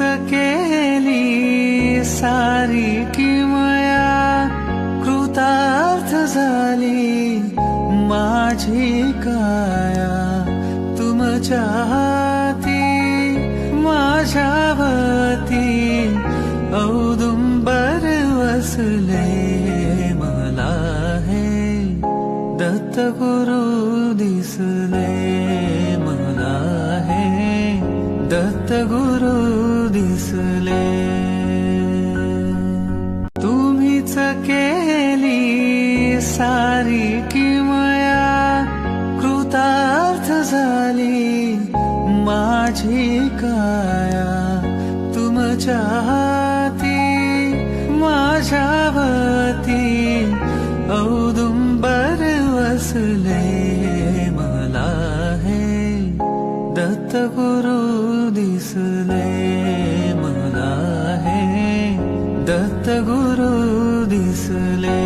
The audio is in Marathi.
केली सारी किमया कृतार्थ झाली माझी काया तुमच्या हाती माझ्यावती औदुंबर वसले मला हे दत्तगुरु दिसले मला हे दत्तगुरु दिसले तुम्हीच केली सारी किमया कृतार्थ झाली माझी काया तुमच्या हाती माझ्यावती औदुंबर वसले मला हे दत्तगुरु दिसले मला हे दत्तगुरु दिसले